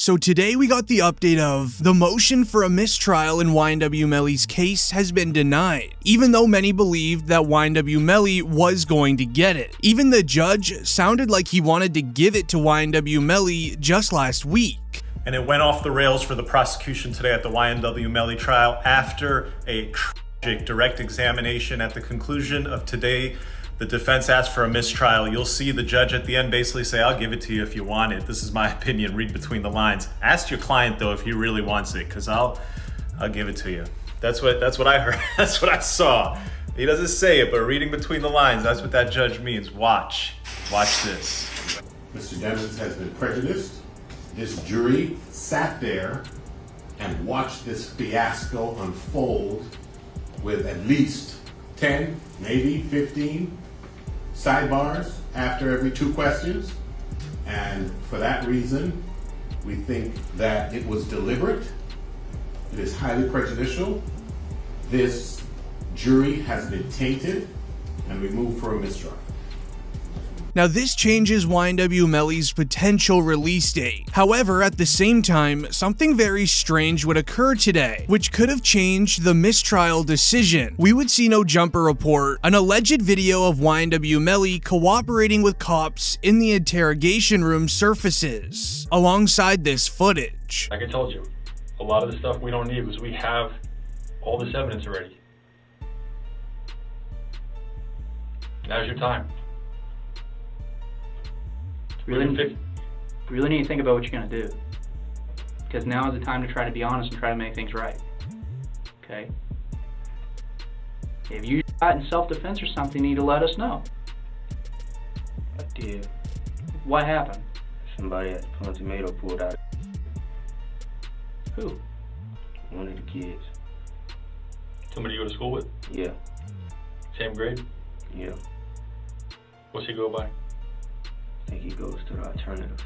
So today we got the update of the motion for a mistrial in YNW Melly's case has been denied, even though many believed that YNW Melly was going to get it. Even the judge sounded like he wanted to give it to YNW Melly just last week. And it went off the rails for the prosecution today at the YNW Melly trial after a tragic direct examination. At the conclusion of today, the defense asked for a mistrial. You'll see the judge at the end basically say, I'll give it to you if you want it. This is my opinion, read between the lines. Ask your client though if he really wants it, because I'll give it to you. That's what I heard, that's what I saw. He doesn't say it, but reading between the lines, that's what that judge means. Watch this. Mr. Devins has been prejudiced. This jury sat there and watched this fiasco unfold with at least 10, maybe 15 sidebars after every 2 questions. And for that reason, we think that it was deliberate. It is highly prejudicial. This jury has been tainted, and we move for a mistrial. Now this changes YNW Melly's potential release date. However, at the same time, something very strange would occur today, which could have changed the mistrial decision. We would see no jumper report. An alleged video of YNW Melly cooperating with cops in the interrogation room surfaces, alongside this footage. Like I told you, a lot of the stuff we don't need because we have all this evidence already. Now's your time. Really need to think about what you're going to do, because now is the time to try to be honest and try to make things right. Okay? If you shot in self-defense or something, you need to let us know. I did. What happened? Somebody at the Pun Tomato pulled out. Who? One of the kids. Somebody you go to school with? Yeah. Same grade? Yeah. What's he go by? I think he goes to the alternative.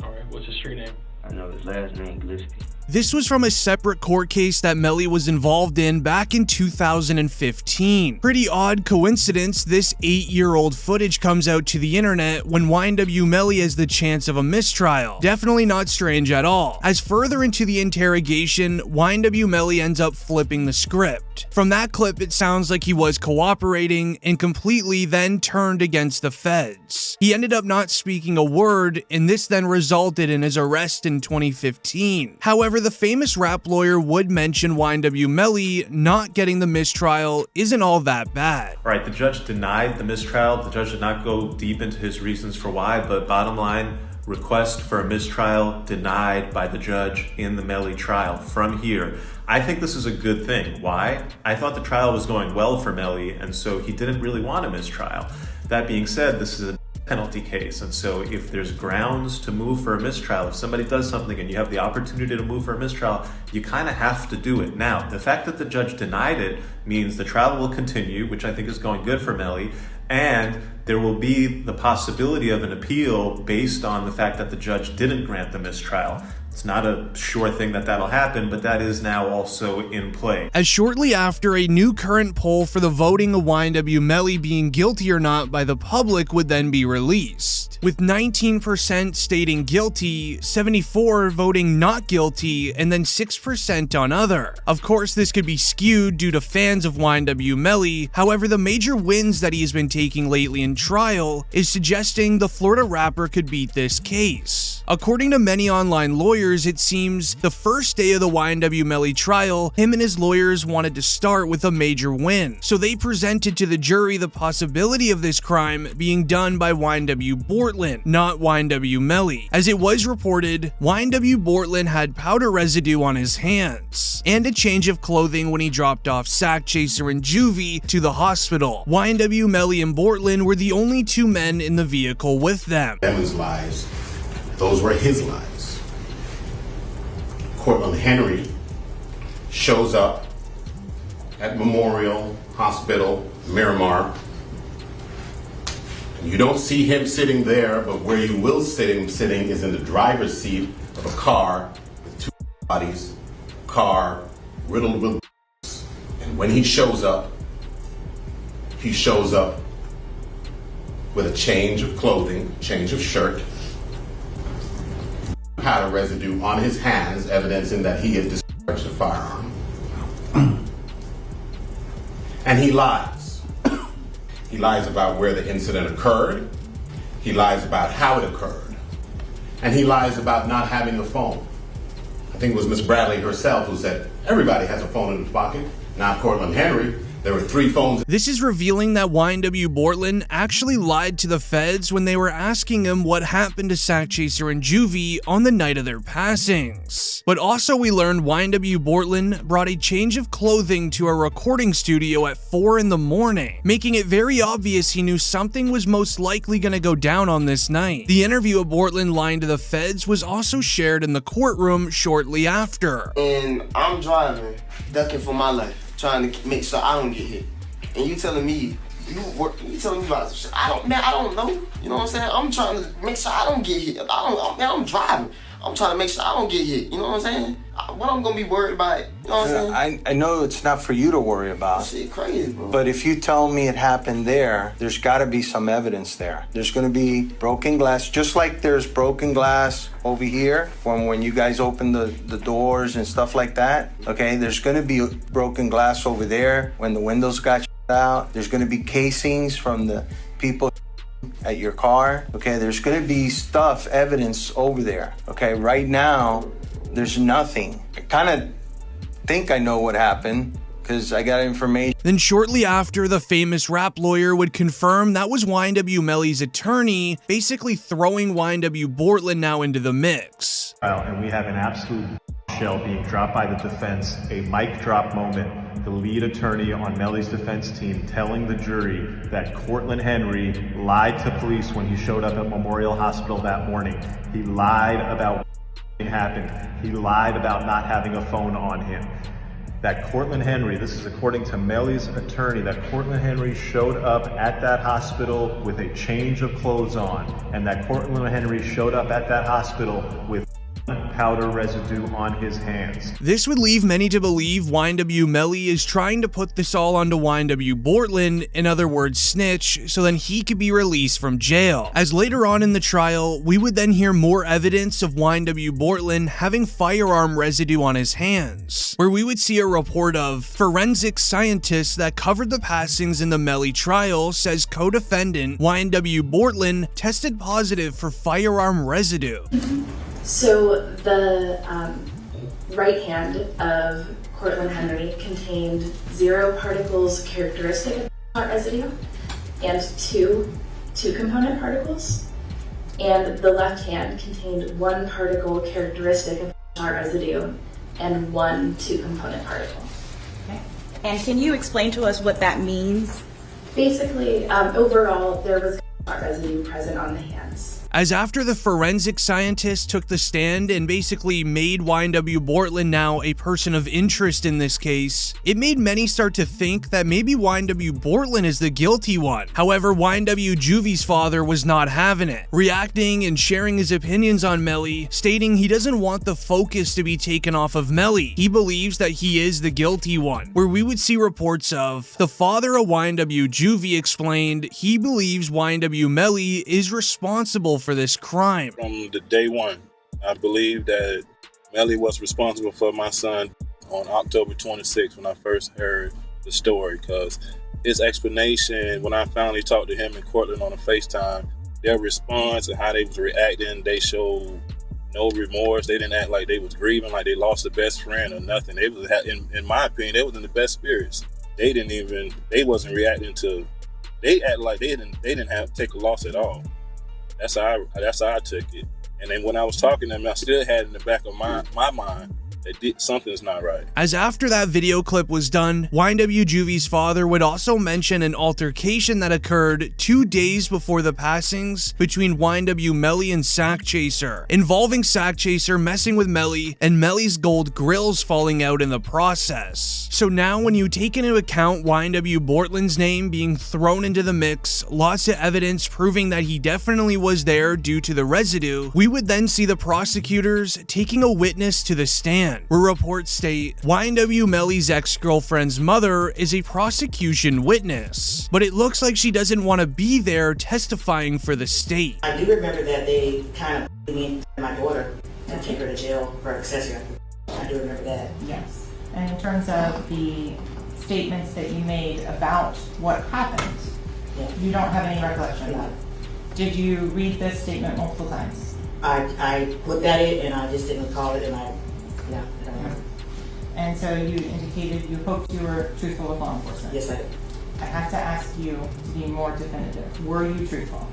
Alright, what's his street name? I know his last name, Gillespie. This was from a separate court case that Melly was involved in back in 2015. Pretty odd coincidence, this 8-year-old footage comes out to the internet when YNW Melly has the chance of a mistrial. Definitely not strange at all. As further into the interrogation, YNW Melly ends up flipping the script. From that clip, it sounds like he was cooperating and completely then turned against the feds. He ended up not speaking a word, and this then resulted in his arrest in 2015. However, the famous rap lawyer would mention YNW Melly not getting the mistrial isn't all that bad. All right, the judge denied the mistrial. The judge did not go deep into his reasons for why, but bottom line, request for a mistrial denied by the judge in the Melly trial. From here, I think this is a good thing. Why? I thought the trial was going well for Melly, and so he didn't really want a mistrial. That being said, this is a penalty case, and so if there's grounds to move for a mistrial, if somebody does something and you have the opportunity to move for a mistrial, you kind of have to do it. Now, the fact that the judge denied it means the trial will continue, which I think is going good for Melly, and there will be the possibility of an appeal based on the fact that the judge didn't grant the mistrial. It's not a sure thing that that'll happen, but that is now also in play. As shortly after, a new current poll for the voting of YNW Melly being guilty or not by the public would then be released, with 19% stating guilty, 74% voting not guilty, and then 6% on other. Of course, this could be skewed due to fans of YNW Melly. However, the major wins that he has been taking lately in trial is suggesting the Florida rapper could beat this case. According to many online lawyers, it seems the first day of the YNW Melly trial, him and his lawyers wanted to start with a major win. So they presented to the jury the possibility of this crime being done by YNW Bortland, not YNW Melly. As it was reported, YNW Bortland had powder residue on his hands and a change of clothing when he dropped off Sack Chaser and Juvie to the hospital. YNW Melly and Bortland were the only 2 men in the vehicle with them. Devin's lies, those were his lies. Cortland Henry shows up at Memorial Hospital, Miramar. You don't see him sitting there, but where you will see him sitting is in the driver's seat of a car with 2 bodies, car riddled with bullets. And when he shows up with a change of clothing, change of shirt, gunpowder residue on his hands, evidencing that he had discharged a firearm. And he lies. He lies about where the incident occurred. He lies about how it occurred. And he lies about not having a phone. I think it was Miss Bradley herself who said, everybody has a phone in his pocket. Not Cortland Henry. There were 3 phones. This is revealing that YNW Bortland actually lied to the feds when they were asking him what happened to Sack Chaser and Juvie on the night of their passings. But also we learned YNW Bortland brought a change of clothing to a recording studio at 4 in the morning, making it very obvious he knew something was most likely going to go down on this night. The interview of Bortland lying to the feds was also shared in the courtroom shortly after. And I'm driving, ducking for my life, trying to make sure I don't get hit. And you telling me, you telling me about shit. I don't know. You know what I'm saying? I'm trying to make sure I don't get hit. I'm driving. I'm trying to make sure I don't get hit. You know what I'm saying? What I'm gonna be worried about? You know what I'm saying? I know it's not for you to worry about. Shit crazy, bro. But if you tell me it happened there's gotta be some evidence there. There's gonna be broken glass, just like there's broken glass over here from when you guys open the doors and stuff like that. Okay, there's gonna be broken glass over there when the windows got out. There's gonna be casings from the people at your car. Okay, there's gonna be evidence over there. Okay, right now, there's nothing. I kind of think I know what happened because I got information. Then shortly after, the famous rap lawyer would confirm that was YNW Melly's attorney, basically throwing YNW Bortland now into the mix. And we have an absolute shell being dropped by the defense, a mic drop moment. The lead attorney on Melly's defense team telling the jury that Cortland Henry lied to police when he showed up at Memorial Hospital that morning. He lied about what happened. He lied about not having a phone on him. That Cortland Henry, this is according to Melly's attorney, that Cortland Henry showed up at that hospital with a change of clothes on, and that Cortland Henry showed up at that hospital with powder residue on his hands. This would leave many to believe YNW Melly is trying to put this all onto YNW Bortland, in other words snitch, so then he could be released from jail. As later on in the trial, we would then hear more evidence of YNW Bortland having firearm residue on his hands, where we would see a report of forensic scientists that covered the passings in the Melly trial says co-defendant YNW Bortland tested positive for firearm residue. So the right hand of Cortland Henry contained 0 particles characteristic of shot residue and 2 component particles. And the left hand contained 1 particle characteristic of shot residue and 1 2-component particle. Okay. And can you explain to us what that means? Basically, overall, there was shot residue present on the hands. As after the forensic scientist took the stand and basically made YNW Bortland now a person of interest in this case, it made many start to think that maybe YNW Bortland is the guilty one. However, YNW Juvie's father was not having it, reacting and sharing his opinions on Melly, stating he doesn't want the focus to be taken off of Melly. He believes that he is the guilty one, where we would see reports of the father of YNW Juvie explained he believes YNW Melly is responsible for this crime. From the day one, I believe that Melly was responsible for my son on October 26th when I first heard the story, because his explanation when I finally talked to him in Cortland on a FaceTime, their response and how they was reacting, they showed no remorse. They didn't act like they was grieving, like they lost a best friend or nothing. They was, in my opinion, they was in the best spirits. They wasn't reacting to, they act like they didn't have to take a loss at all. That's how I took it. And then when I was talking to them, I still had in the back of my mind that something's not right. As after that video clip was done, YNW Juvie's father would also mention an altercation that occurred 2 days before the passings between YNW Melly and Sack Chaser, involving Sack Chaser messing with Melly and Melly's gold grills falling out in the process. So now when you take into account YNW Bortland's name being thrown into the mix, lots of evidence proving that he definitely was there due to the residue, we would then see the prosecutors taking a witness to the stand, where reports state YNW Melly's ex-girlfriend's mother is a prosecution witness, but it looks like she doesn't want to be there testifying for the state. I do remember that they kind of me and my daughter and take her to jail for accessory. I do remember that. Yes. And in terms of the statements that you made about what happened, you don't have any recollection of that. Did you read this statement multiple times? I looked at it and I just didn't recall it, and I don't remember. And so you indicated you hoped you were truthful with law enforcement. Yes, I did. I have to ask you to be more definitive. Were you truthful?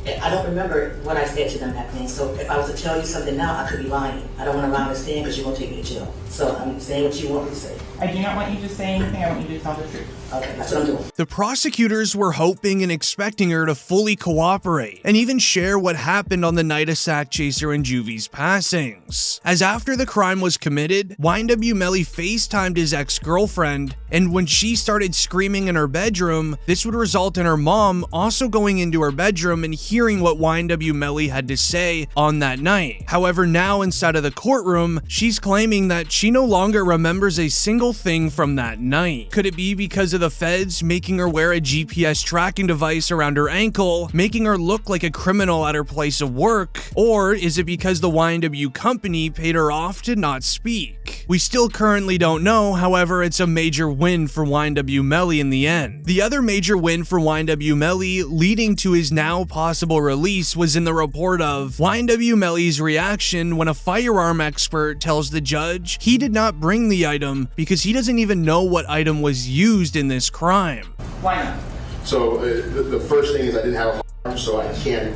I don't remember what I said to them that day, so if I was to tell you something now, I could be lying. I don't want to lie on the stand because you're going to take me to jail. So I'm saying what you want me to say. I do not want you to say anything. I want you to tell the truth. Okay, that's what I'm doing. The prosecutors were hoping and expecting her to fully cooperate and even share what happened on the night of Sakchaser and Juvie's passings. As after the crime was committed, YNW Melly FaceTimed his ex-girlfriend, and when she started screaming in her bedroom, this would result in her mom also going into her bedroom and hearing what YNW Melly had to say on that night. However, now inside of the courtroom, she's claiming that she no longer remembers a single thing from that night. Could it be because of the feds making her wear a GPS tracking device around her ankle, making her look like a criminal at her place of work? Or is it because the YNW company paid her off to not speak? We still currently don't know, however, it's a major win for YNW Melly in the end. The other major win for YNW Melly, leading to his now possible release, was in the report of YNW Melly's reaction when a firearm expert tells the judge he did not bring the item because he doesn't even know what item was used in this crime. Why not? So the first thing is I didn't have a firearm, so I can't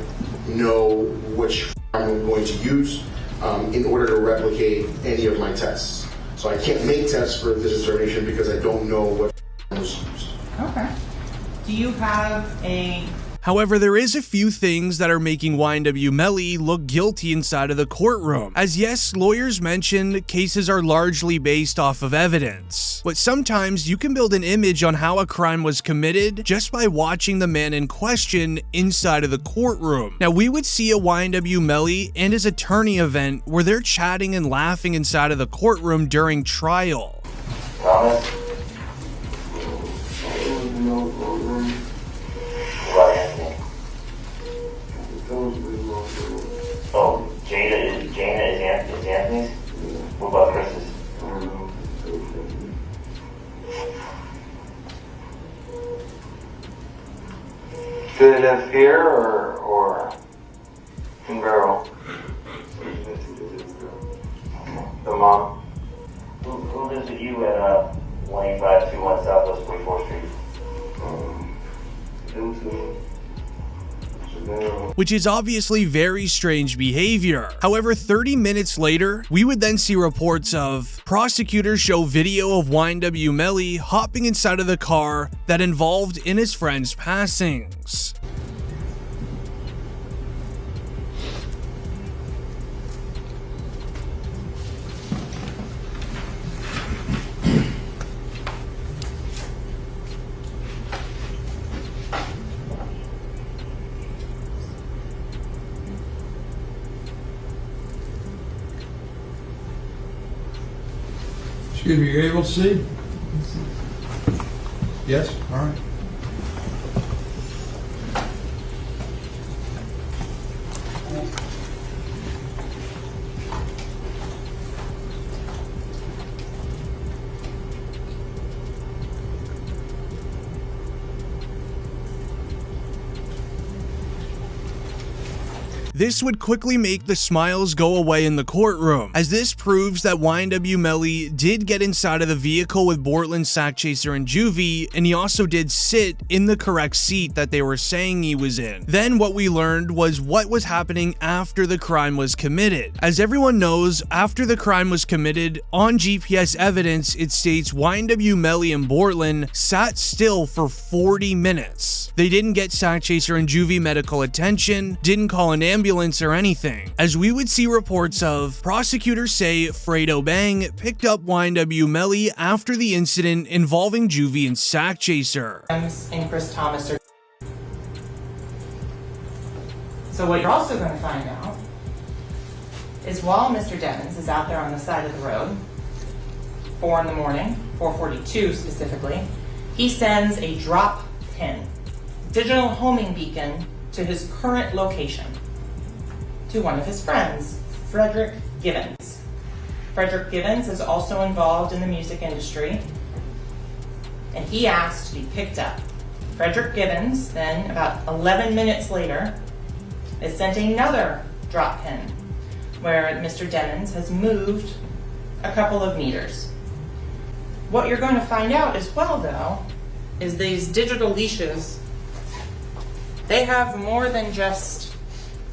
know which firearm I'm going to use in order to replicate any of my tests. So I can't make tests for this determination because I don't know what firearm was used. Okay. Do you have a... However, there is a few things that are making YNW Melly look guilty inside of the courtroom. As yes, lawyers mentioned, cases are largely based off of evidence. But sometimes you can build an image on how a crime was committed just by watching the man in question inside of the courtroom. Now, we would see a YNW Melly and his attorney event where they're chatting and laughing inside of the courtroom during trial. Comment? Oh, Jada is Anthony's? What about Chris's? Did it live here or in Barrel? The mom? Who lives with you at 18521 Southwest 44th Street? Which is obviously very strange behavior. However, 30 minutes later, we would then see reports of prosecutors show video of YNW Melly hopping inside of the car that involved in his friend's passings. Excuse me, you're able to see? Yes? All right. This would quickly make the smiles go away in the courtroom, as this proves that YNW Melly did get inside of the vehicle with Bortland, Sakchaser, and Juvie, and he also did sit in the correct seat that they were saying he was in. Then what we learned was what was happening after the crime was committed. As everyone knows, after the crime was committed, on GPS evidence, it states YNW Melly and Bortland sat still for 40 minutes. They didn't get Sakchaser and Juvie medical attention, didn't call an ambulance or anything. As we would see reports of, prosecutors say Fredo Bang picked up YNW Melly after the incident involving Juvie and Sakchaser. And Chris Thomas are... So what you're also going to find out is while Mr. Devins is out there on the side of the road, 4 in the morning, 4:42 specifically, he sends a drop pin, digital homing beacon, to his current location, to one of his friends, Frederick Givens. Frederick Givens is also involved in the music industry, and he asked to be picked up. Frederick Givens, then, about 11 minutes later, is sent another drop pin where Mr. Demons has moved a couple of meters. What you're going to find out as well, though, is these digital leashes, they have more than just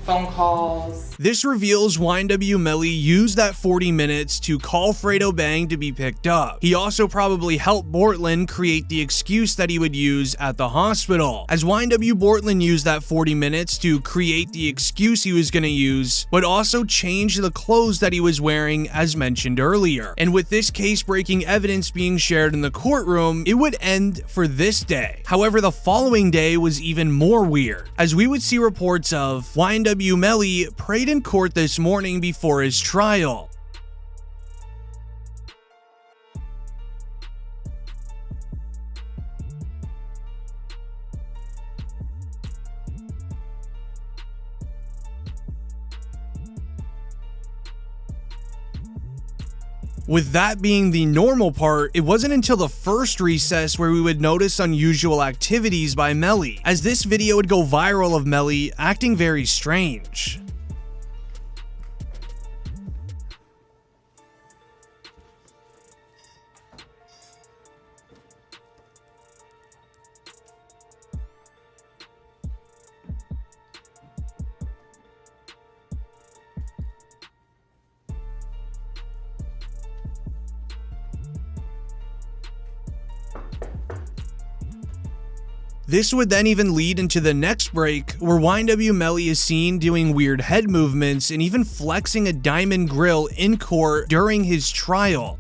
phone calls. This reveals YNW Melly used that 40 minutes to call Fredo Bang to be picked up. He also probably helped Bortland create the excuse that he would use at the hospital, as YNW Bortland used that 40 minutes to create the excuse he was going to use, but also change the clothes that he was wearing as mentioned earlier. And with this case-breaking evidence being shared in the courtroom, it would end for this day. However, the following day was even more weird, as we would see reports of YNW Melly prayed in court this morning before his trial. With that being the normal part, it wasn't until the first recess where we would notice unusual activities by Melly, as this video would go viral of Melly acting very strange. This would then even lead into the next break, where YNW Melly is seen doing weird head movements and even flexing a diamond grill in court during his trial.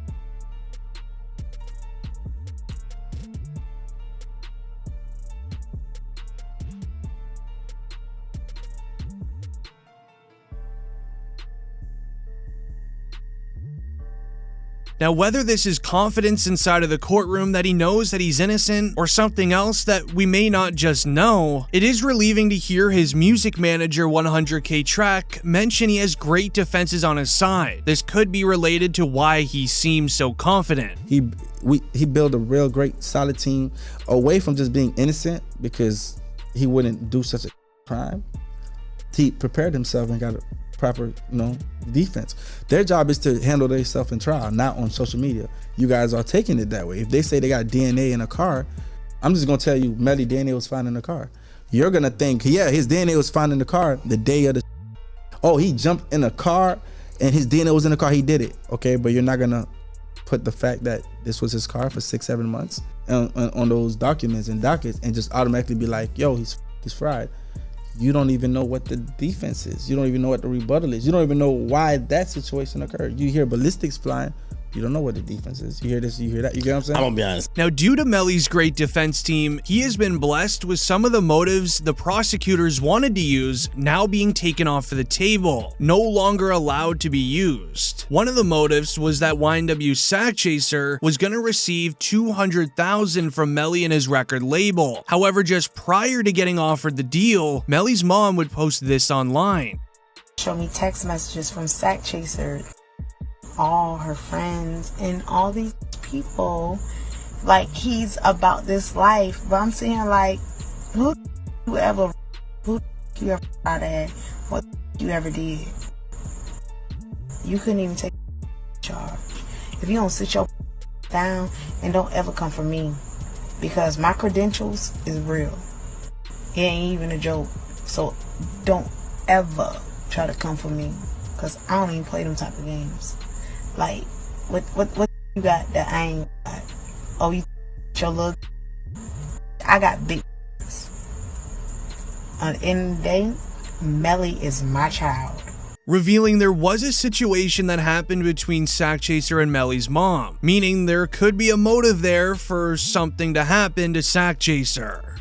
Now, whether this is confidence inside of the courtroom that he knows that he's innocent or something else that we may not just know, it is relieving to hear his music manager 100K Track mention he has great defenses on his side. This could be related to why he seems so confident. He built a real great solid team away from just being innocent, because he wouldn't do such a crime. He prepared himself and got a proper, defense. Their job is to handle themselves in trial, not on social media. You guys are taking it that way. If they say they got DNA in a car, I'm just gonna tell you, Melly DNA was found in the car. You're gonna think, yeah, his DNA was found in the car the day of the. Oh, he jumped in a car and his DNA was in the car. He did it, okay? But you're not gonna put the fact that this was his car for 6-7 months on those documents and dockets and just automatically be like, yo, he's fried. You don't even know what the defense is. You don't even know what the rebuttal is. You don't even know why that situation occurred. You hear ballistics flying, you don't know what the defense is. You hear this, you hear that. You get what I'm saying? I'm gonna be honest. Now, due to Melly's great defense team, he has been blessed with some of the motives the prosecutors wanted to use now being taken off the table, no longer allowed to be used. One of the motives was that YNW Sack Chaser was gonna receive $200,000 from Melly and his record label. However, just prior to getting offered the deal, Melly's mom would post this online. Show me text messages from Sack Chaser, all her friends and all these people, like he's about this life. But I'm saying, like, who you ever out at, what you ever did? You couldn't even take charge. If you don't sit your down and don't ever come for me, because my credentials is real. It ain't even a joke. So don't ever try to come for me, because I don't even play them type of games. Like, what you got that I ain't got? Oh, you your look. I got big. At the end of the day, Melly is my child. Revealing there was a situation that happened between Sack Chaser and Melly's mom, meaning there could be a motive there for something to happen to Sack Chaser.